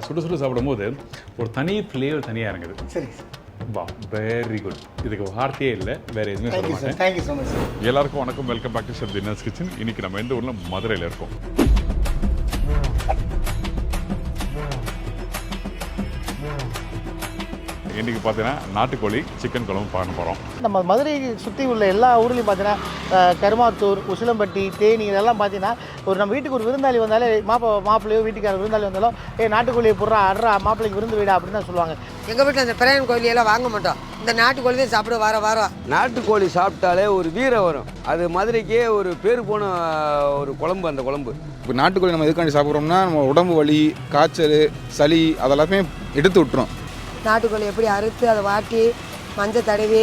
சுடு சுடு சாப்பிடும்போது ஒரு தனி ஃப்ளேவர் தனியாக இறங்குது. சரி, வா, வெரி குட். இதுக்கு வார்த்தையே இல்லை, வேறு எதுவுமே சொல்ல மாட்டேன். Thank you so much sir. எல்லாருக்கும் வணக்கம், welcome back to chef Dinesh kitchen. இன்றைக்கி நம்ம எந்த ஊரில்? மதுரையில் இருக்கோம். இன்றைக்கி பார்த்தீங்கன்னா நாட்டுக்கோழி சிக்கன் குழம்பு பார்க்க போகிறோம். நம்ம மதுரை சுற்றி உள்ள எல்லா ஊர்லேயும் பார்த்தீங்கன்னா கருமாத்தூர், உசிலம்பட்டி, தேனி இதெல்லாம் பார்த்தீங்கன்னா நம்ம வீட்டுக்கு ஒரு விருந்தாளி வந்தாலே மாப்பிள்ளையோ வீட்டுக்கார விருந்தாளி வந்தாலும் நாட்டுக்கோழியை போடுறா அட்றா மாப்பிள்ளைக்கு விருந்து வீடா அப்படின்னு தான் சொல்லுவாங்க. எங்கள் வீட்டில் அந்த பிராயன் கோழியெல்லாம் வாங்க மாட்டோம். இந்த நாட்டுக்கோழி தான் சாப்பிட வாரம் நாட்டுக்கோழி சாப்பிட்டாலே ஒரு வீரம் வரும். அது மதுரைக்கே ஒரு பேர் போன ஒரு குழம்பு. அந்த குழம்பு இப்போ நாட்டுக்கோழி நம்ம எதுக்காண்டி சாப்பிட்றோம்னா நம்ம உடம்பு வலி, காய்ச்சல், சளி அதெல்லாமே எடுத்து விட்டுரும். நாட்டுக்கோழி எப்படி அறுத்து அதை வாட்டி மஞ்சள் தடவி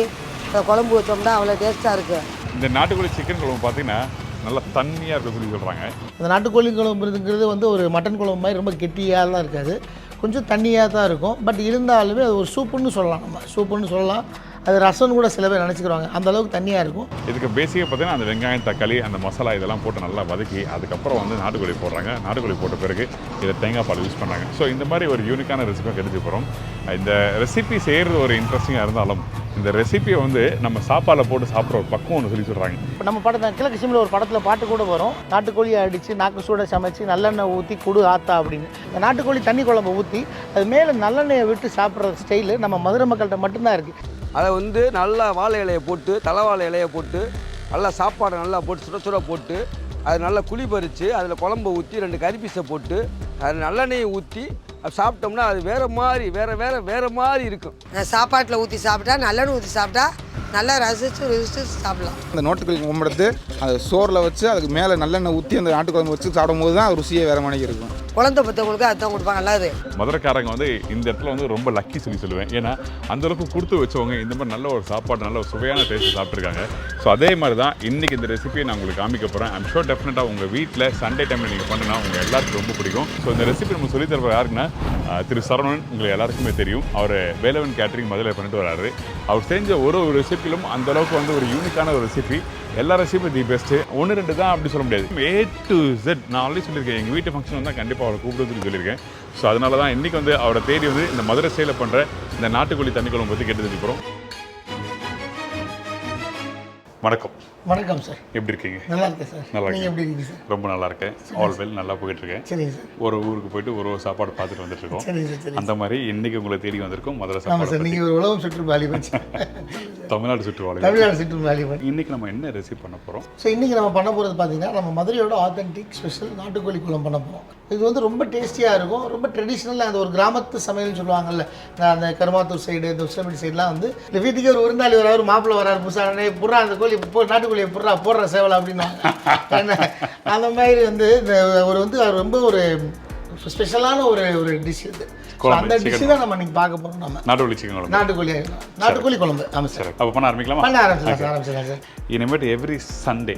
அதை குழம்பு வச்சோம்னா அவ்வளோ டேஸ்ட்டாக இருக்குது. இந்த நாட்டுக்கோழி சிக்கன் குழம்பு பார்த்தீங்கன்னா நல்லா தண்ணியாக இருக்க சொல்லி சொல்கிறாங்க. அந்த நாட்டுக்கோழி குழம்புங்கிறது வந்து ஒரு மட்டன் குழம்பு மாதிரி ரொம்ப கெட்டியாக தான் இருக்காது, கொஞ்சம் தண்ணியாக தான் இருக்கும். பட் இருந்தாலுமே அது ஒரு சூப்புன்னு சொல்லலாம், நம்ம சூப்புன்னு சொல்லலாம். அது ரசம்னு கூட சில பேர் நினச்சிக்கிறாங்க, அந்த அளவுக்கு தண்ணியாக இருக்கும். இதுக்கு பேசிக்காக பார்த்தீங்கன்னா அந்த வெங்காயம், தக்காளி, அந்த மசாலா இதெல்லாம் போட்டு நல்லா வதக்கி அதுக்கப்புறம் வந்து நாட்டுக்கோழி போடுறாங்க. நாட்டுக்கோழி போட்ட பிறகு இதை தேங்காய் பால் யூஸ் பண்ணுறாங்க. ஸோ இந்த மாதிரி ஒரு யூனிக்கான ரெசிபியாக எடுத்து போகிறோம். இந்த ரெசிபி செய்கிறது ஒரு இன்ட்ரெஸ்டிங்காக இருந்தாலும் இந்த ரெசிபியை வந்து நம்ம சாப்பாடில் போட்டு சாப்பிட்ற ஒரு பக்குவம் ஒன்று சொல்கிறாங்க. இப்போ நம்ம படத்தில் கிழக்கு சிம்மில் ஒரு படத்தில் பாட்டு கூட வரும், நாட்டுக்கோழியை அடித்து நாக்கு சூட சமைச்சு நல்லெண்ணெய் ஊற்றி குடு ஆத்தா அப்படின்னு. இந்த நாட்டுக்கோழி தண்ணி குழம்பு ஊற்றி அது மேலே நல்லெண்ணெயை விட்டு சாப்பிட்ற ஸ்டைலு நம்ம மதுரை மக்கள்கிட்ட மட்டும்தான் இருக்குது. அதை வந்து நல்லா வாழை இலையை போட்டு, தலைவாழை இலையை போட்டு நல்லா சாப்பாடை நல்லா போட்டு சுட சுட போட்டு அது நல்லா குழி பறித்து அதில் குழம்பை ஊற்றி 2 கறிப்பீஸை போட்டு அது நல்லெண்ணெயை ஊற்றி அது சாப்பிட்டோம்னா அது வேறு மாதிரி இருக்கும். சாப்பாட்டில் ஊற்றி சாப்பிட்டா நல்லெண்ணெய் ஊற்றி சாப்பிட்டா நல்லா ரசித்து சாப்பிடலாம். அந்த நாட்டுக்கோழி குழம்பு எடுத்து அது சோறில் வச்சு அதுக்கு மேலே நல்லெண்ணெய் ஊற்றி அந்த நாட்டுக்குழம்பு வச்சு சாப்பிடும்போது தான் ருசியே வேறு மாதிரி இருக்கும். குழந்தை பற்றவங்களுக்கு அதுதான் கொடுப்பாங்க. நல்லாது. மதுரைக்காரங்க வந்து இந்த இடத்துல வந்து ரொம்ப லக்கி சொல்லுவேன். ஏன்னா அந்தளவுக்கு கொடுத்து வச்சவங்க இந்த மாதிரி நல்ல ஒரு சாப்பாடு, நல்ல ஒரு சுவையான டேஸ்ட் சாப்பிட்ருக்காங்க. ஸோ அதே மாதிரி தான் இன்றைக்கி இந்த ரெசிபியை நான் உங்களுக்கு காமிக்க போகிறேன். ஐம் ஷோர் டெஃபினட்டாக உங்கள் வீட்டில் சண்டே டைமில் நீங்கள் பண்ணுனா உங்கள் எல்லாருக்கும் ரொம்ப பிடிக்கும். ஸோ இந்த ரெசிபி நம்ம சொல்லி தருவது யாருக்குன்னா திரு சரவணன். உங்களுக்கு எல்லாருக்குமே தெரியும், அவர் வேலவன் கேட்டரிங் மதுரையில் பண்ணிட்டு வராரு. அவர் செஞ்ச ஒரு ரெசிபியிலும் அந்தளவுக்கு வந்து ஒரு யூனிக்கான ஒரு ரெசிபி. எல்லா ரெசிபியும் தி பெஸ்ட்டு. 1-2 தான் அப்படி சொல்ல முடியாது, A to Z. நான் ஆல்ரெடி சொல்லியிருக்கேன், எங்கள் வீட்டு ஃபங்க்ஷன் வந்தால் கண்டிப்பாக அவரை கூப்பிடுறதுன்னு சொல்லியிருக்கேன். ஸோ அதனால தான் இன்றைக்கி வந்து அவரை தேடி வந்து இந்த மதுரை ஸ்டைலில் பண்ணுற இந்த நாட்டுக்கோழி தண்ணி குழம்பு பற்றி கேட்டு தெரிஞ்சுக்கிறோம். வணக்கம். வணக்கம் சார், எப்படி இருக்கீங்க? நல்லா இருக்கேன் சார். நல்லா நீங்கள் எப்படி இருக்கீங்க சார்? ரொம்ப நல்லா இருக்கேன். ஆல் வெல், நல்லா போயிட்டுருக்கேன். சரிங்க சார். ஒரு ஊருக்கு போயிட்டு ஒரு சாப்பாடு பார்த்துட்டு வந்துட்டுருக்கோம். சரிங்க சார். சரி, அந்த மாதிரி இன்றைக்கி உங்களை தேடி வந்திருக்கோம் மதுரை ஆமாம் சார். சாப்பாடு. நீங்கள் ஒரு உலகம் சுற்றுவாலிபன், தமிழ்நாடு சுற்றுவாளி. தமிழ்நாடு சுற்றுவாலிபன். இன்றைக்கி நம்ம என்ன ரெசிபி பண்ண போகிறோம்? ஸோ இன்றைக்கி நம்ம பண்ண போகிறது பார்த்தீங்கன்னா நம்ம மதுரையோட ஆத்தென்டிக் ஸ்பெஷல் நாட்டுக்கோழி குழம்பு பண்ண போகிறோம். இது வந்து ரொம்ப டேஸ்டியாக இருக்கும், ரொம்ப ட்ரெடிஷ்னலாக அந்த ஒரு கிராமத்து சமையல்னு சொல்லுவாங்கல்ல. அந்த கருமாத்தூர் சைடு, இந்த உசிலம்பட்டி சைட்லாம் வந்து இந்த வீட்டுக்கே ஒரு விருந்தாளி வராரு, மாப்பிள்ளை வராரு, புதுசாக புறா அந்த கோழி நாட்டுக்கோழியை போடுற சேவலை அப்படின்னா அந்த மாதிரி வந்து இந்த ஒரு வந்து அவர் ரொம்ப ஒரு ஸ்பெஷலான ஒரு டிஷ் இது. அந்த டிஷ் தான் நம்ம இன்னைக்கு பார்க்க போகிறோம். நம்ம நாட்டுக்கோழி சிக்கன் குழம்பு, நாட்டுக்கோழி குழம்பு. ஆமாம் சார். அப்போ பண்ண ஆரம்பிக்கலாமா? பண்ண ஆரம்பிச்சிடலாம் சார். இனிமேட்டு எவ்ரி சண்டே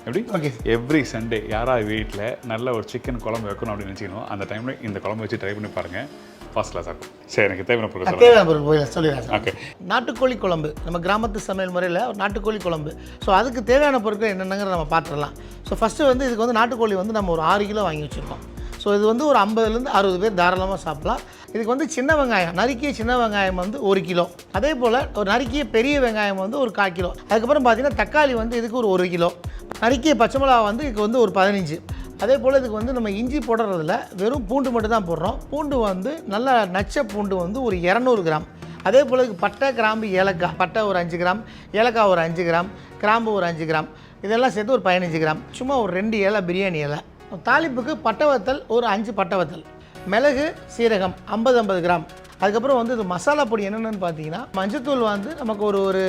எப்படி ஓகே எவ்ரி சண்டே யாராவது வீட்டில் நல்ல ஒரு சிக்கன் குழம்பு வைக்கணும் அப்படின்னு நினச்சிக்கணும். அந்த டைமில் இந்த குழம்பு வச்சு ட்ரை பண்ணி பாருங்கள், ஃபர்ஸ்ட் கிளாஸ் இருக்கும். சரி, எனக்கு தேவையான பொருள் சொல்லிடுறேன். ஓகே. நாட்டுக்கோழி குழம்பு நம்ம கிராமத்து சமையல் முறையில் நாட்டுக்கோழி குழம்பு. ஸோ அதுக்கு தேவையான பொருட்கள் என்னென்னங்கிற நம்ம பார்த்துடலாம். ஸோ ஃபஸ்ட்டு வந்து இதுக்கு வந்து நாட்டுக்கோழி வந்து நம்ம ஒரு 6 கிலோ வாங்கி வச்சுருக்கோம். ஸோ இது வந்து ஒரு 50-60 பேர் தாராளமாக சாப்பிட்லாம். இதுக்கு வந்து சின்ன வெங்காயம், நறுக்கிய சின்ன வெங்காயம் வந்து 1 கிலோ. அதே போல் ஒரு நறுக்கிய பெரிய வெங்காயம் வந்து ஒரு 1/4 கிலோ. அதுக்கப்புறம் பார்த்திங்கன்னா தக்காளி வந்து இதுக்கு ஒரு 1 கிலோ. நறுக்கிய பச்சை மிளகா வந்து இதுக்கு வந்து ஒரு 15. அதே போல் இதுக்கு வந்து நம்ம இஞ்சி போடுறதில்ல, வெறும் பூண்டு மட்டும் தான் போடுறோம். பூண்டு வந்து நல்லா நச்ச பூண்டு வந்து ஒரு 200 கிராம். அதே போல் இதுக்கு பட்டை, கிராம்பு, ஏலக்காய். பட்டை ஒரு 5 கிராம், ஏலக்காய் ஒரு 5 கிராம், கிராம்பு ஒரு 5 கிராம், இதெல்லாம் சேர்த்து ஒரு 15 கிராம். சும்மா ஒரு 2 இலை பிரியாணி இலை. தாளிப்புக்கு பட்டை வத்தல் ஒரு 5 பட்டை வத்தல், மிளகு, சீரகம் 50 கிராம். அதுக்கப்புறம் வந்து இது மசாலா பொடி என்னென்னு பார்த்தீங்கன்னா மஞ்சத்தூள் வந்து நமக்கு ஒரு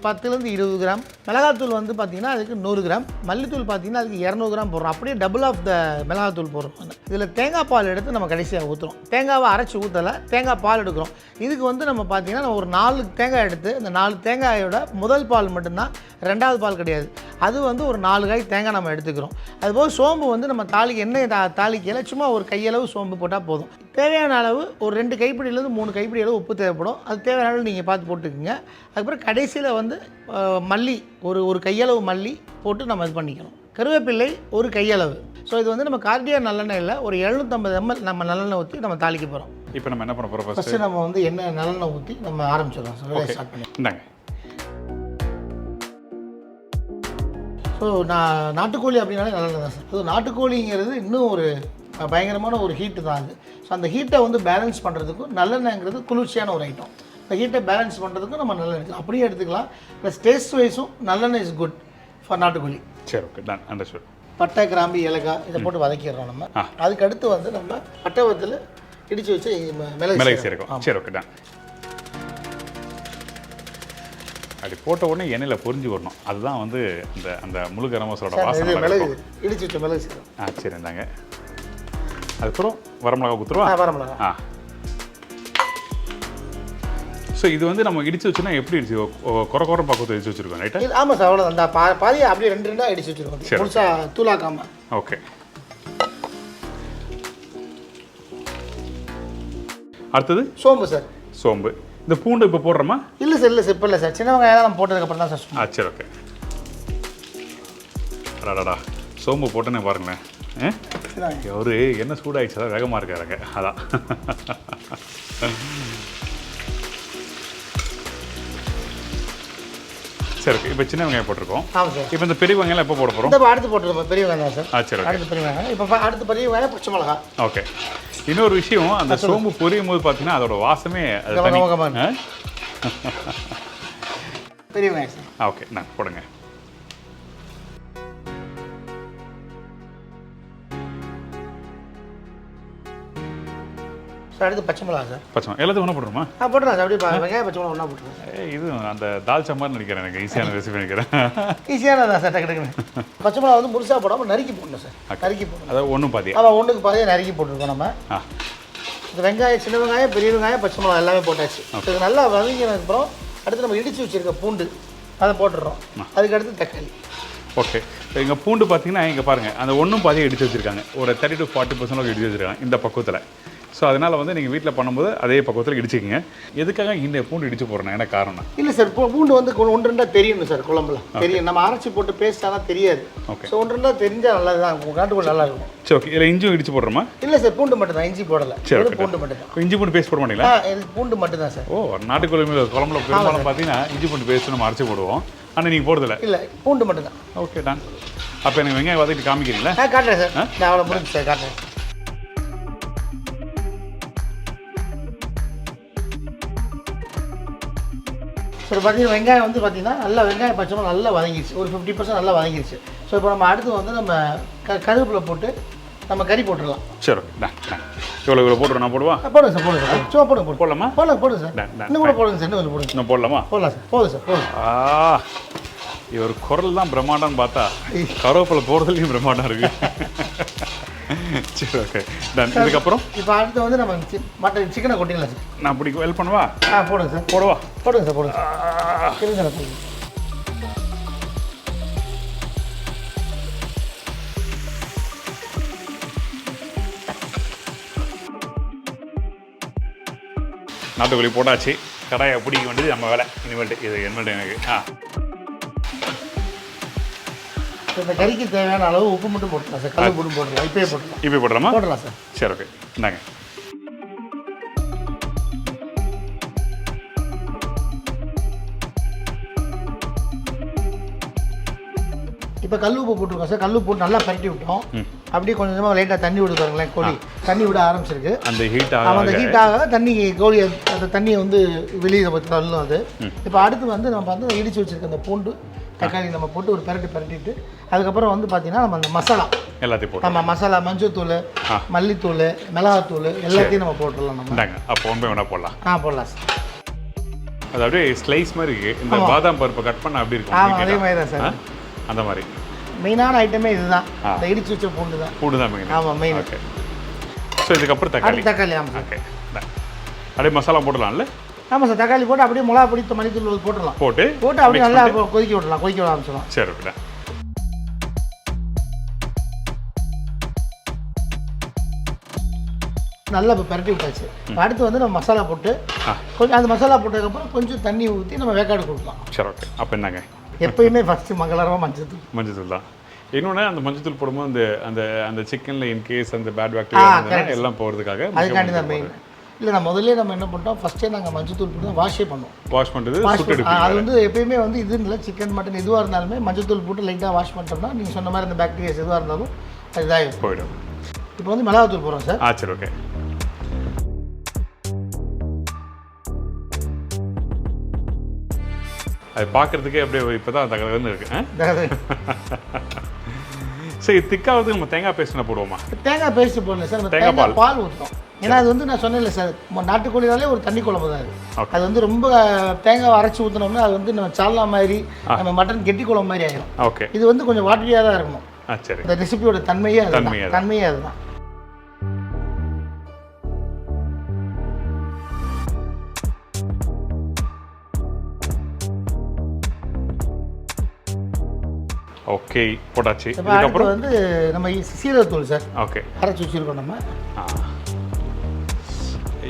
10-20 கிராம், மிளகாத்தூள் வந்து பார்த்திங்கன்னா அதுக்கு 100 கிராம், மல்லித்தூள் பார்த்திங்கன்னா அதுக்கு 200 கிராம் போடுறோம். அப்படியே டபுள் ஆஃப் த மிளகாத்தூள் போடுறோம். இதில் தேங்காய் பால் எடுத்து நம்ம கடைசியாக ஊற்றுறோம். தேங்காவை அரைச்சி ஊற்றலை, தேங்காய் பால் எடுக்கிறோம். இதுக்கு வந்து நம்ம பார்த்திங்கன்னா நம்ம ஒரு 4 தேங்காய் எடுத்து அந்த 4 தேங்காயோட முதல் பால் மட்டும்தான், 2வது பால் கிடையாது. அது வந்து ஒரு 4 காய் தேங்காய் நம்ம எடுத்துக்கிறோம். அதுபோல் சோம்பு வந்து நம்ம எண்ணெய் தாளிக்கையில் சும்மா ஒரு கையளவு சோம்பு போட்டால் போதும். தேவையான அளவு ஒரு 2 கைப்பிடியிலேருந்து 3 கைப்பிடி அளவு உப்பு தேவைப்படும். அது தேவையான அளவு நீங்கள் பார்த்து போட்டுக்குங்க. அதுக்கப்புறம் கடைசியில் வந்து மல்லி ஒரு கையளவு மல்லி போட்டு நம்ம இது பண்ணிக்கணும். கருவேப்பிள்ளை ஒரு கையளவு. ஸோ இது வந்து நம்ம கார்டியா நல்லெண்ணெயில் ஒரு 750 ml நம்ம நல்லெண்ணெய் ஊற்றி நம்ம தாளிக்க போகிறோம். இப்போ நம்ம என்ன பண்ண போகிறோம்? ஃபஸ்ட்டு நம்ம வந்து எண்ணெய் நல்லெண்ணெய் ஊற்றி நம்ம ஆரம்பிச்சிடலாம். ஸோ வேலையை ஸ்டார்ட் பண்ணி இந்தாங்க. ஸோ நாட்டுக்கோழி அப்படின்னாலே நல்லெண்ணெய் தான் சார். ஸோ நாட்டுக்கோழிங்கிறது இன்னும் ஒரு பயங்கரமான ஒரு ஹீட்டு தான் அது. ஸோ அந்த ஹீட்டை வந்து பேலன்ஸ் பண்ணுறதுக்கும் நல்லெண்ணெய்ங்கிறது குளிர்ச்சியான ஒரு ஐட்டம். இந்த ஹீட்டை பேலன்ஸ் பண்ணுறதுக்கும் நம்ம நல்லெண்ணெய் எடுத்துக்கலாம், அப்படியே எடுத்துக்கலாம். ப்ளஸ் டேஸ்ட் வைஸும் நல்லெண்ணெய் இஸ் குட் ஃபார் நாட்டுக்கோழி. சரி, ஓகே, டன், அண்டர்ஸ்டுட். பட்டை, கிராம்பு, ஏலக்காய் இதை போட்டு வதக்கிடுறோம் நம்ம. அதுக்கு அடுத்து வந்து நம்ம பட்டவத்தில் இடித்து வச்சு மிளகு சேர்க்கும். சரி, ஓகே, டன். அப்படி போட்ட உடனே எண்ணெயில் பொரிஞ்சு வரணும். அதுதான் வந்து அந்த அந்த முழு கரம் மசாலோட வாசனை. மிளகு இடிச்சு வச்ச மிளகு சேர்க்கும். சரி, இருந்தாங்க. அதுக்கப்புறம் வரமிளகா குத்துருவா. வரமிளகா. ஸோ இது வந்து நம்ம இடிச்சு வச்சோன்னா எப்படி இடிச்சு குறை பக்கத்தை இடிச்சு வச்சிருக்கோம், ரைட்டா? ஆமாம் சார், அவ்வளோதான். அந்த பாதியை அப்படியே 2 இடிச்சு வச்சிருக்கோம், முழுசாக தூளாக்காம. ஓகே. அடுத்தது சோம்பு சார். சோம்பு. இந்த பூண்டு இப்போ போடுறோமா? இல்லை சார், இல்லை சார், இப்போ இல்லை சார். சின்ன வெங்காயம் நம்ம போட்டதுக்கப்புறம் தான் சார். சரி, ஓகே. அடாடா, சோம்பு போட்டோன்னே பாருங்களேன். ஒரு என்ன சூடாகிடுச்சு, அதான் வேகமாக இருக்காருங்க. அதான். சரி, ஓகே. இப்போ சின்ன வெங்காயம் போட்டிருக்கோம். ஆமாம் சார். இப்போ இந்த பெரிய வெங்காயம் எப்போ போட போகிறோம்? இப்போ அடுத்து போட்டுருக்கோம் பெரிய வெங்காயம் சார். சரி, அடுத்து பெரிய வெங்காயம். இப்போ அடுத்து பெரிய வெங்காயம், பச்சை மிளகா. ஓகே. இன்னொரு விஷயம், அந்த சோம்பு பொரியும் போது பார்த்தீங்கன்னா அதோட வாசமே அது தனி. பெரிய வெங்காயம் சார். ஓகே, நான் போடுங்க. சார் அடுத்து பச்சை மிளகா சார். பச்சை மிளகா எல்லாத்தையும் ஒன்றா போட்டுருமா? போட்டுருங்க சார். அப்படியே வெங்காயம் பச்சை மிளகா ஒன்றா போட்டுருங்க. இது அந்த தால்ச்சா மாதிரி நினைக்கிறேன். எனக்கு ஈஸியான ரெசிபி நினைக்கிறேன். ஈஸியானதான் சார், டக்கு டக்குன்னு. பச்சை மிளகா வந்து முழுசாக போடாமல் நறுக்கி போடணும் சார். நறுக்கி போடணும். அதாவது ஒன்றும் பாதியா? ஆமாம், ஒன்றுக்கு பாதியாக நறுக்கி போட்டுருக்கோம் நம்ம. இந்த வெங்காயம், சின்ன வெங்காயம், பெரிய வெங்காயம், பச்சை மிளகா எல்லாமே போட்டாச்சு. இது நல்லா வதங்கினதுக்கப்புறம் அடுத்து நம்ம இடித்து வச்சுருக்க பூண்டு அதை போட்டுடுறோம். அதுக்கு அடுத்து தக்காளி. ஓகே. இங்கே பூண்டு பார்த்தீங்கன்னா இங்கே பாருங்கள், அந்த ஒன்றும் பாதியாக இடித்து வச்சுருக்காங்க. ஒரு 30 to 40% இடித்து வச்சுருக்காங்க இந்த பக்குவத்தில். ஸோ அதனால் வந்து நீங்கள் வீட்டில் பண்ணும்போது அதே பக்குவத்தில் இடிச்சிக்கிங்க. எதுக்காக இந்த பூண்டு இடிச்சு போடுறேன், என்ன காரணம்? இல்லை சார், பூண்டு வந்து 1-2 தெரியணும் சார் குழம்புல. தெரியும், நம்ம அரைச்சி போட்டு பேஸ்ட் ஆனால் தெரியாது. ஓகே. ஸோ 1-2 தெரிஞ்சால் நல்லது தான், நாட்டுக்குள்ள நல்லா இருக்கும். சரி, ஓகே. இதில் இஞ்சியும் இடிச்சு போடுறோமா? இல்லை சார், பூண்டு மட்டும் தான், இஞ்சி போடலை. சரி, பூண்டு மட்டும் தான். இஞ்சி பூண்டு பேஸ்ட் போட மாட்டீங்களா? இது பூண்டு மட்டும் தான் சார். ஓ, நாட்டுக்கோழி குழம்புல பெரும்பாலும் பார்த்தீங்கன்னா இஞ்சி பூண்டு பேஸ்ட் நம்ம அரைச்சி போடுவோம். ஆனால் நீங்கள் போடுறதில்ல? இல்லை, பூண்டு மட்டும் தான். Okay, done. அப்போ எனக்கு வெங்காயம் வதக்கிட்டு காமிக்கிறீங்களா? காட்டுறேன் சார். நான் அவ்வளோ முடிஞ்சு சார், காட்டுறேன். ஸோ பார்த்தீங்கன்னா வெங்காயம் வந்து பார்த்தீங்கன்னா நல்லா வெங்காயம் பச்சை மிளகா நல்லா வதங்கிடுச்சு. ஒரு 50% நல்லா வதங்கிடுச்சு. ஸோ இப்போ நம்ம அடுத்து வந்து நம்ம கருவேப்பிலை போட்டு நம்ம கறி போட்டுடலாம். சரி, டன். இவ்வளோ போட்டுருவோம். நான் போடுவா? போடுங்க சார், போடுங்க சார். சும்மா போடுங்க. போடலாமா? போடுங்க சார். இன்னும் கூட போடுங்க சார், இன்னும் கொஞ்சம் போடுங்க. இன்னும் போடலாமா? போடலாம் சார், போதும் சார், போதும். இவர் குரல் தான் பிரம்மாண்டம்னு பார்த்தா கருவேப்பிலை போடுறதுலையும் பிரம்மாண்டம் இருக்கு. சரி, ஓகே, டன். இதுக்கப்புறம் இப்போ அடுத்து வந்து நம்ம மட்டன் சிக்கனை கொட்டிடலாம் சார். நான் அப்படி ஹெல்ப் பண்ணுவா? போடுங்க சார். போடுவா? போடுங்க சார், போடுங்க சார். போடுங்க. நாட்டுக்கோழி போட்டாச்சு. கடாயை பிடிக்க வேண்டியது நம்ம வேலை இனிமேல்ட்டு. இது என்னட்டு எனக்கு இந்த கறிக்கு தேவையான அளவு உப்பு மட்டும் போட்டுக்கலாம் சார். கல் உப்பு போட்டுக்கலாம். இப்போயே போட்டுக்கலாம். இப்போ போடலாமா? போடலாம் சார். சரி, ஓகே, இந்தாங்க. இப்போ கல் உப்பு போட்டுருக்கோம் சார். கல் உப்பு போட்டு நல்லா பரட்டி விட்டோம். அப்படியே கொஞ்சம் கொஞ்சமாக லைட்டாக தண்ணி விட பாருங்களேன். கோழி தண்ணி விட ஆரம்பிச்சிருக்கு. அந்த ஹீட் அந்த ஹீட்டாக தண்ணி கோழி அந்த தண்ணியை வந்து வெளியே தள்ளும் அது. இப்போ அடுத்து வந்து நம்ம வந்து இடித்து வச்சுருக்க அந்த பூண்டு தக்காளி நம்ம போட்டு ஒரு பரட்டிட்டு அதுக்கப்புறம் வந்து பார்த்தீங்கன்னா நம்ம அந்த மசாலா எல்லாத்தையும் போட்டு நம்ம மசாலா மஞ்சள்தூள், மல்லித்தூள், மிளகாத்தூள் எல்லாத்தையும் நம்ம போட்டுடலாம். நம்ம இந்தாங்க. அப்போ ஒன்று வேணா போடலாம். போடலாம் சார். அது அப்படியே ஸ்லைஸ் மாதிரி இருக்கு. இந்த பாதாம் பருப்பை கட் பண்ண அப்படி இருக்கும். அதே மாதிரி தான் சார். அந்த மாதிரி மெயினான ஐட்டமே இதுதான். இந்த இடிச்சு வச்ச பூண்டு தான். பூண்டு தான் மெயின். ஆமாம், மெயின். ஓகே. ஸோ இதுக்கப்புறம் தக்காளி. ஆமாம். ஓகே, அப்படியே மசாலா போடலாம்ல? ஆமாம் சார். தக்காளி போட்டு அப்படியே மிளகா பொடி, மல்லித்தூள் போட்டுடலாம். போட்டு அப்படியே நல்லா கொதிக்க விட ஆரம்பிச்சிடலாம். சரி, ஓகே. நல்லா இப்போ பரட்டி விட்டாச்சு. அடுத்து வந்து நம்ம மசாலா போட்டு கொஞ்சம் அந்த மசாலா போட்டதுக்கப்புறம் கொஞ்சம் தண்ணி ஊற்றி நம்ம வேக்காடு கொடுக்கலாம். சரி, ஓகே. அப்போ என்னங்க? எப்பயுமே ஃபஸ்ட்டு மங்களகரமாக மஞ்சள் தான். இன்னொன்று அந்த மஞ்சத்தூள் போடும்போது அந்த அந்த அந்த சிக்கனில் இன்கேஸ் அந்த பேட் பாக்டீரியா எல்லாம் போகிறதுக்காக அதுக்காண்டி தான் மெயின். இல்லை நான் முதல்ல நம்ம என்ன பண்ணிட்டோம், ஃபஸ்ட்டே நாங்கள் மஞ்சத்தூள் போட்டு தான் வாஷே பண்ணோம். வாஷ் பண்ணுறது அது வந்து எப்பயுமே வந்து இது இல்லை, சிக்கன் மட்டன் எதுவாக இருந்தாலுமே மஞ்சத்தூள் போட்டு லைட்டாக வாஷ் பண்ணிட்டோம்னா நீங்கள் சொன்ன மாதிரி அந்த பாக்டீரியாஸ் எதுவாக இருந்தாலும் அது இதாகிடும், போயிடும். இப்போ வந்து மிளகாத்தூள் போடுறோம் சார். சரி, ஓகே. அது பார்க்குறதுக்கே அப்படியே இப்போ தான் தகவல்னு இருக்குது. சரி, திக்காவது நம்ம தேங்காய் பேஸ்ட் என்ன போடுவோமா? தேங்காய் பேஸ்ட் போடல சார், தேங்காய் பால் ஊற்றணும். ஏன்னா அது வந்து நான் சொன்னேன்ல சார், நாட்டுக்கோழினாலே ஒரு தண்ணி குழம்பு தான் அது வந்து ரொம்ப தேங்காய் அரைச்சி ஊற்றினோம்னா அது வந்து நம்ம சால்னா மாதிரி நம்ம மட்டன் கெட்டி குழம்பு மாதிரி ஆகிடும். ஓகே. இது வந்து கொஞ்சம் வாட்டரியாக தான் இருக்கணும். சரி. இந்த ரெசிபியோட தன்மையே அதுதான். ஓகே, போட்டாச்சு. இதுக்கப்புறம் வந்து நம்ம சீரகத்தூள் சார். ஓகே. அரைச்சி வச்சுருக்கோம் நம்ம.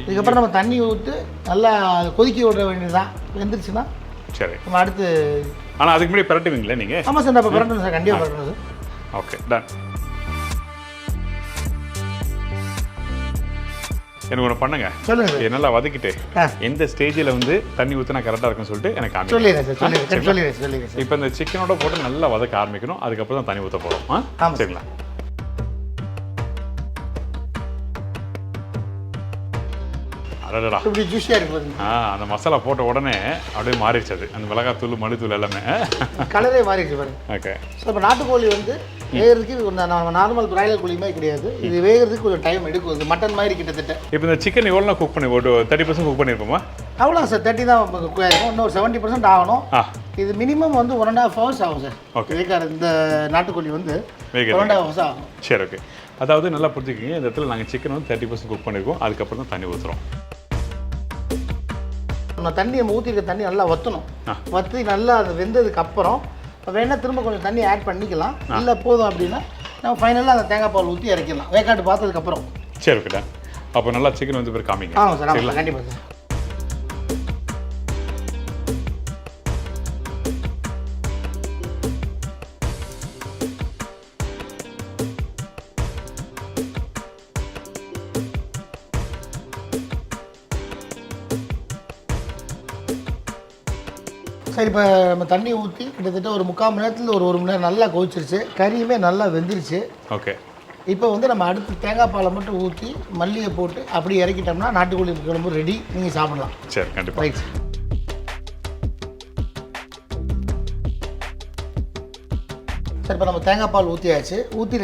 இதுக்கப்புறம் நம்ம தண்ணி ஊற்றி நல்லா கொதிக்க விட வேண்டியதுதான். வெந்துருச்சுன்னா சரி, நம்ம அடுத்து. ஆனால் அதுக்கு முன்னாடி பரட்டுவீங்களா நீங்கள்? ஆமாம் சார், நான் பரட்டணும் சார், கண்டிப்பாக பரட்டணும் சார். Okay, ton. எனக்கு ஒன்று பண்ணுங்க, சொல்லுங்கள். நல்லா வதக்கிட்டு எந்த ஸ்டேஜில் வந்து தண்ணி ஊற்றினா கரெக்டாக இருக்குன்னு சொல்லிட்டு எனக்கு சொல்லிடுறேன் சார். சொல்லிடுறேன். இப்போ இந்த சிக்கனோட போட்டு நல்லா வதக்க ஆரம்பிக்கணும், அதுக்கப்புறம் தான் தண்ணி ஊற்ற போகிறோம். சரிங்களா? அடடா, இப்படி ஜூஸியாக இருக்குது. அந்த மசாலா போட்ட உடனே அப்படியே மாறிடுச்சு, அது அந்த மிளகாத்தூள் மல்லித்தூள் எல்லாமே கலரே மாறிடுச்சு பாருங்க. ஓகே. ஸோ இப்போ நாட்டுக்கோழி வந்து வேகிறதுக்கு நம்ம நார்மல் பிராய்லர் கோழி மாதிரி கிடையாது, இது வேகிறதுக்கு கொஞ்சம் டைம் எடுக்கும். இது மட்டன் மாதிரி கிட்டத்தட்ட. இப்போ இந்த சிக்கன் எவ்வளோ குக் பண்ணி ஒரு 30% குக் பண்ணியிருப்போமா? அவ்வளோ சார், 30 தான் குக் ஆகிருக்கும். இன்னொரு 70% ஆகணும். இது மினிமம் வந்து 1.5 hours ஆகும் சார். ஓகே. இந்த நாட்டுக்கோழி வந்து 1.5 hours ஆகும். சரி, ஓகே. அதாவது நல்லா புரிஞ்சுக்கிங்க, இந்த இடத்துல நாங்கள் சிக்கன் வந்து 30% குக் பண்ணியிருக்கோம், அதுக்கப்புறம் தான் தண்ணி ஊற்றுறோம். நம்ம தண்ணி நம்ம ஊற்றிருக்க தண்ணி நல்லா வற்றணும். வற்றி நல்லா அது வெந்ததுக்கு அப்புறம் வேணால் திரும்ப கொஞ்சம் தண்ணி ஆட் பண்ணிக்கலாம். இல்லை போதும் அப்படின்னா நம்ம ஃபைனலாக அந்த தேங்காய் பால் ஊற்றி இறக்கிடலாம் வேக்காட்டு பார்த்ததுக்கப்புறம். சரி, ஓகே. அப்போ நல்லா சிக்கன் வந்து பேர் காமிங்க. ஆமாம் சார், ஆமாம், கண்டிப்பாக சார். சரி, இப்போ நம்ம தண்ணி ஊற்றி கிட்டத்தட்ட ஒரு 3/4 மணி நேரத்தில் ஒரு 1 மணி நேரம் நல்லா கொதிச்சிருச்சு, கறியுமே நல்லா வெந்துருச்சு. ஓகே. இப்போ வந்து நம்ம அடுத்து தேங்காய் பாலை மட்டும் ஊற்றி மல்லியை போட்டு அப்படி இறக்கிட்டோம்னா நாட்டுக்கோழி குழம்பு ரெடி, நீங்கள் சாப்பிடலாம். சரி, கண்டிப்பாக. ரைட். சார், இப்போ நம்ம தேங்காய் பால் ஊற்றியாச்சு. ஊற்றி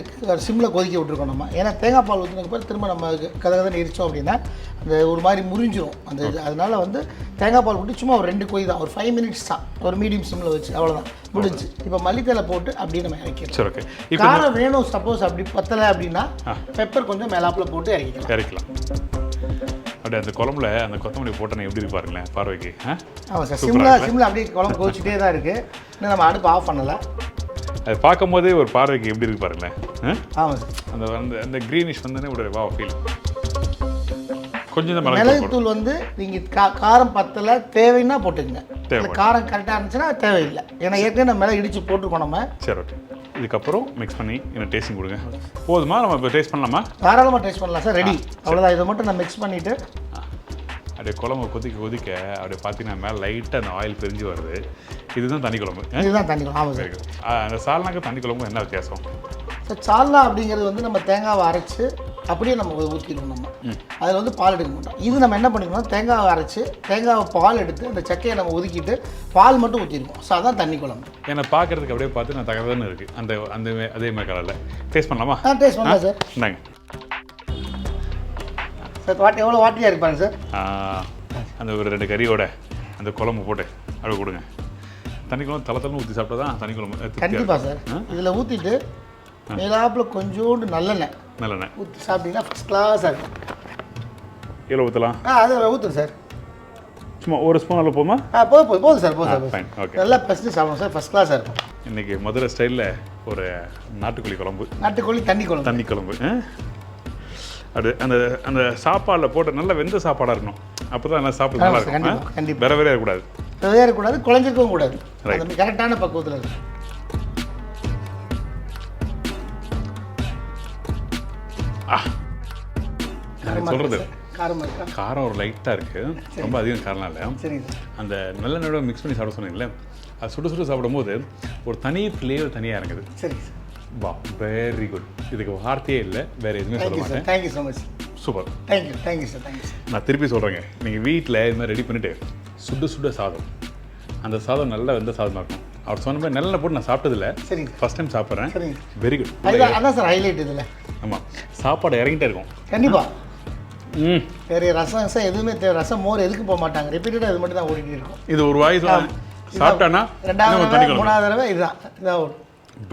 சிம்மில் கொதிக்க விட்டுருக்கோம் நம்ம. ஏன்னா தேங்காய் பால் ஊற்றினதுக்கப்புறம் திரும்ப நம்ம கதை எரிச்சோம் அப்படின்னா அந்த ஒரு மாதிரி முறிஞ்சிரும் அந்த இது. அதனால வந்து தேங்காய் பால் ஊற்றி சும்மா ஒரு 2 கொதி தான், ஒரு 5 minutes தான், ஒரு மீடியம் சிம்மில் வச்சு, அவ்வளோதான், முடிஞ்சு. இப்போ மல்லித்தலை போட்டு அப்படியே நம்ம இறக்கிடலாம். சரி, ஓகே. காரம் வேணும் சப்போஸ் அப்படி பத்தலை அப்படின்னா பெப்பர் கொஞ்சம் மேலாப்பில் போட்டு இறக்கிக்கலாம். அப்படியே அந்த குழம்புல அந்த கொத்தமல்லி போட்டோன்னு எப்படி இருக்கு பாருங்களேன் பார்வைக்கு. ஆமாம் சார், சிம்மில் அப்படியே குழம்பு கொதிச்சுட்டே தான் இருக்குது. இன்னும் நம்ம அடுப்பு ஆஃப் பண்ணலை. அது பார்க்கும்போதே ஒரு பார்வைக்கு எப்படி இருக்கு பாருங்களேன். ஆமாம் சார், அந்த அந்த அந்த க்ரீனிஷ் வந்தோடனே ஒரு வா ஃபீல். கொஞ்சம் மிளகுத்தூள் வந்து நீங்கள் காரம் பத்தலை தேவைன்னா போட்டுக்கங்க. காரம் கரெக்டாக இருந்துச்சுன்னா தேவையில்லை, ஏன்னா ஏற்கனவே நம்ம மிளகு இடித்து போட்டுருக்கோம் நம்ம. சரி, ஓகே. இதுக்கப்புறம் மிக்ஸ் பண்ணி எனக்கு டேஸ்டிங் கொடுங்க. போதுமா? நம்ம இப்போ டேஸ்ட் பண்ணலாமா? தாராளமாக டேஸ்ட் பண்ணலாம் சார், ரெடி. அவ்வளோதான். இதை மட்டும் நான் மிக்ஸ் பண்ணிவிட்டு அப்படியே குழம்பு கொதிக்க அப்படியே பார்த்தீங்கன்னா மேலே லைட்டாக அந்த ஆயில் பிரிஞ்சு வருது. இதுதான் தண்ணி குழம்பு. இதுதான் தண்ணி குழம்பு. ஆமாம் சார். அந்த சால்னாக்கு தண்ணி குழம்பு என்ன வித்தியாசம் சார்? சால்னா அப்படிங்கிறது வந்து நம்ம தேங்காவை அரைச்சி அப்படியே நம்ம ஊற்றிடுவோம். நம்ம அதில் வந்து பால் எடுக்க மாட்டோம். இது நம்ம என்ன பண்ணிக்கணும், தேங்காவை அரைச்சி தேங்காவை பால் எடுத்து அந்த சக்கையை நம்ம ஒதுக்கிட்டு பால் மட்டும் ஊற்றிடுவோம். ஸோ அதான் தண்ணி குழம்பு. ஏன்னா பார்க்குறதுக்கு அப்படியே பார்த்து நான் தகவல்னு இருக்குது அந்த அந்த அதே மாதிரி கலரில். டேஸ்ட் பண்ணலாமா? டேஸ்ட் பண்ணலாம் சார். இந்தாங்க சார். எவ்வளோ வாட்டியாக இருப்பாங்க சார்? அந்த ஒரு 2 கறியோட அந்த குழம்பு போட்டு அப்படி கொடுங்க. தண்ணி குழம்பு தலை ஊற்றி சாப்பிட்டா தான் தண்ணி குழம்பு. கண்டிப்பாக சார். இதில் ஊற்றிட்டு மேலாப்பில் கொஞ்சோண்டு நல்லெண்ணெய் ஊற்றி சாப்பிட்டீங்கன்னா ஃபஸ்ட் கிளாஸாக இருக்கும். எவ்வளோ ஊற்றலாம்? அதில் ஊற்றுங்க சார். சும்மா ஒரு ஸ்பூன் அளவு போமா? போதும் சார், போதும் சார். Fine, okay. நல்லா பசிட்டு சாப்பிடுவோம் சார், ஃபஸ்ட் கிளாஸாக இருக்கும். இன்றைக்கி மதுரை ஸ்டைலில் ஒரு நாட்டுக்கோழி குழம்பு. நாட்டுக்கோழி தண்ணி குழம்பு. அது அந்த அந்த சாப்பாடில் போட்டு நல்லா வெந்த சாப்பாடாக இருக்கணும். அப்போ தான் நல்லா சாப்பிட நல்லா இருக்கும். கண்டிப்பாக வேற இருக்கக்கூடாது. இருக்கக்கூடாது, குழஞ்சிருக்கவும் கூடாது. கரெக்டான பக்குவத்தில் இருக்கும். நான் சொல்கிறது காரமாக இருக்கா? காரம் ஒரு லைட்டாக இருக்குது, ரொம்ப அதிகம் காரம்லாம் இல்லை. சரிங்க சார். அந்த நல்லெண்ணெயோட மிக்ஸ் பண்ணி சாப்பிட சொன்னீங்களே, அது சுட சுட சாப்பிடும்போது ஒரு தனி ஃப்ளேவர் தனியாக இருக்குது. சரிங்க சார். வா, வெரி குட். இதுக்கு வார்த்தையே இல்லை, வேறு எதுவுமே சொல்ல தேங்க்யூ சார். மாட்டேன். Thank you so much. Super. Thank you sir. Thank you sir. நான் திருப்பி சொல்கிறேங்க, நீங்கள் வீட்டில் இது மாதிரி ரெடி பண்ணிவிட்டு சுட சுட சாதம், அந்த சாதம் நல்லா வெந்த சாதமாக இருக்கும். அவர் சொன்ன மாதிரி நல்லெண்ணெய் போட்டு நான் சாப்பிட்டதில்ல, சரிங்க. ஃபஸ்ட் டைம் சாப்பிட்றேன். சரிங்க. Very good. அதான் சார் ஹைலைட் இதில். ஆமாம், சாப்பாடு இறங்கிட்டே இருக்கும். கண்டிப்பாக. ம், வேறு ரசம் எதுவுமே ரசம் மோர் எதுக்கு போக மாட்டாங்க, ரிப்பீட்டடாக இது மட்டும் தான் ஓடிட்டு இருக்கும். இது ஒரு வாய் சாப்பிட்டானா ரெண்டாவது தண்ணி தடவை, மூணாவது தடவை இதான் ஓடும்.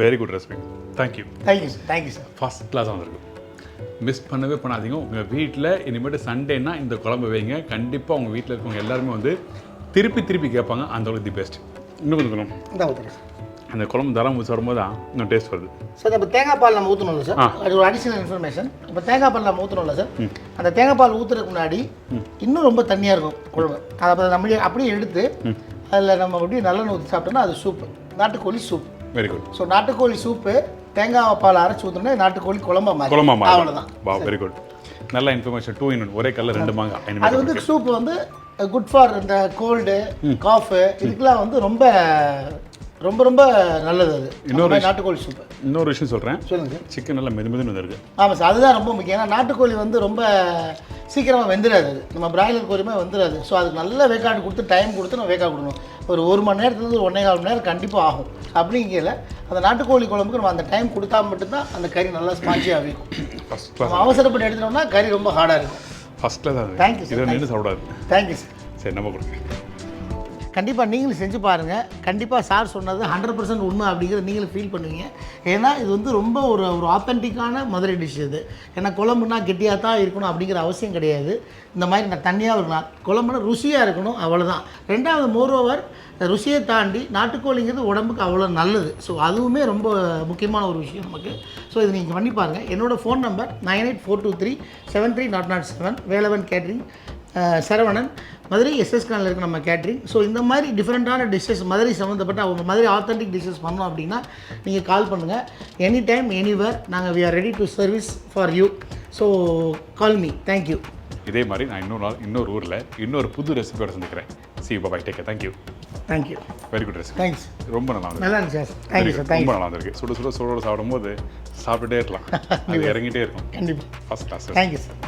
Very good recipe. Thank you. Thank you sir. Thank you sir. First கிளாஸாக வந்திருக்கு. மிஸ் பண்ணவே பண்ணாதீங்க. உங்கள் வீட்டில் இனிமேட்டு சண்டேன்னா இந்த குழம்பு வைங்க. கண்டிப்பாக உங்கள் வீட்டில் இருக்கவங்க எல்லாருமே வந்து திருப்பி திருப்பி கேட்பாங்க. அந்த அளவுக்கு தி பெஸ்ட். இன்னும் கொஞ்சம் குழம்பு இதான் ஊற்றுறேன் சார். அந்த குழம்பு தரம் ஊற்றி வரும்போது தான் இன்னும் டேஸ்ட் வருது. சார் இப்போ தேங்காய் பால் நம்ம ஊற்றணும்ல சார், அது ஒரு அடிஷனல் இன்ஃபர்மேஷன். இப்போ தேங்காய் பால் நம்ம ஊற்றணும்ல சார், அந்த தேங்காய் பால் ஊற்றுறதுக்கு முன்னாடி இன்னும் ரொம்ப தண்ணியாக இருக்கும் குழம்பு. அதை அப்புறம் நம்ம அப்படியே எடுத்து அதில் நம்ம அப்படியே நல்லெண்ணெய் ஊற்றி சாப்பிட்டோம்னா அது சூப்பு, நாட்டுக்கோழி சூப். Very good. ஸோ நாட்டுக்கோழி சூப்பு தேங்காய் பால் அரைச்சி ஊற்றினா நாட்டுக்கோழி குழம்பா குழம்பா மாதிரி. அவ்வளோதான். வா, வெரி குட். நல்ல இன்ஃபர்மேஷன். 2 in 1, ஒரே கல்ல 2 மாங்காய். அது வந்து சூப் வந்து குட் ஃபார் இந்த கோல்டு காஃபு இதுக்கெல்லாம் வந்து ரொம்ப ரொம்ப ரொம்ப நல்லது. அது இன்னொரு நாட்டுக்கோழி சூப்பு. இன்னொரு விஷயம் சொல்கிறேன், சொல்லுங்கள் சார். சிக்கன் நல்லா மெதுமெதுன்னு வந்துருக்கு. ஆமாம் சார், அதுதான் ரொம்ப முக்கியம். ஏன்னா நாட்டுக்கோழி வந்து ரொம்ப சீக்கிரமாக வெந்துடாது, அது நம்ம பிராய்லர் கோழியுமே வந்துடாது. ஸோ அதுக்கு நல்ல வேக்காடு கொடுத்து டைம் கொடுத்து நம்ம வேக்காடு கொடுக்கணும். ஒரு 1 மணி நேரத்துலேருந்து 1.25 மணி நேரம் கண்டிப்பாக ஆகும். அப்படிங்கல அந்த நாட்டுக்கோழி குழம்புக்கு நம்ம அந்த டைம் கொடுத்தா மட்டும்தான் அந்த கறி நல்லா ஸ்பான்ஜியாக இருக்கும். First class. நம்ம அவசரப்பட்டு எடுத்துட்டோம்னா கறி ரொம்ப ஹார்டாக இருக்கும். ஃபர்ஸ்ட் கிளாஸ் அது. Thank you sir. இதை நின்று சாப்பிடாது. Thank you sir. சரி, நம்ம கொடுங்க. கண்டிப்பாக நீங்களும் செஞ்சு பாருங்கள். கண்டிப்பாக சார் சொன்னது 100% உண்மை அப்படிங்கிறத நீங்களும் ஃபீல் பண்ணுவீங்க. ஏன்னா இது வந்து ரொம்ப ஒரு ஆத்தென்டிக்கான மதுரை டிஷ் இது. ஏன்னா குழம்புனா கெட்டியாக தான் இருக்கணும் அப்படிங்கிற அவசியம் கிடையாது. இந்த மாதிரி நான் தண்ணியாக இருக்கலாம், குழம்புனா ருசியாக இருக்கணும், அவ்வளோதான். ரெண்டாவது மோரோவர் ருசியை தாண்டி நாட்டுக்கோழிங்கிறது உடம்புக்கு அவ்வளோ நல்லது. ஸோ அதுவுமே ரொம்ப முக்கியமான ஒரு விஷயம் நமக்கு. ஸோ இது நீங்கள் பண்ணி பாருங்கள். என்னோடய phone number 9842373007, Velavan catering, Saravanan, Madurai எஸ்எஸ்கானில் இருக்க நம்ம கேட்ரிங். ஸோ இந்த மாதிரி டிஃப்ரெண்ட்டான டிஷ்ஷஸ் மதுரை சம்மந்தப்பட்ட அவங்க மதுரை ஆத்தென்டிக் டிஷ்ஷஸ் பண்ணோம் அப்படின்னா நீங்கள் கால் பண்ணுங்கள். எனி டைம் எனிவேர் நாங்கள் we are ready to service for you. So call me. Thank you. இதே மாதிரி நான் இன்னொரு நாள் இன்னொரு ஊரில் இன்னொரு புது ரெசிபியோட சந்திக்கிறேன். See bye, take care. Thank you. Thank you. Very good recipe. Thanks. ரொம்ப நல்லா இருந்துச்சு. நல்லா இருந்துச்சு சார். Thank you sir. ரொம்ப நல்லா இருந்திருக்கு. சுட சுட சூடோடு சாப்பிடும்போது சாப்பிட்டுட்டே இருக்கலாம், அது இறங்கிட்டே இருக்கும். கண்டிப்பாக. First class. Thank you sir.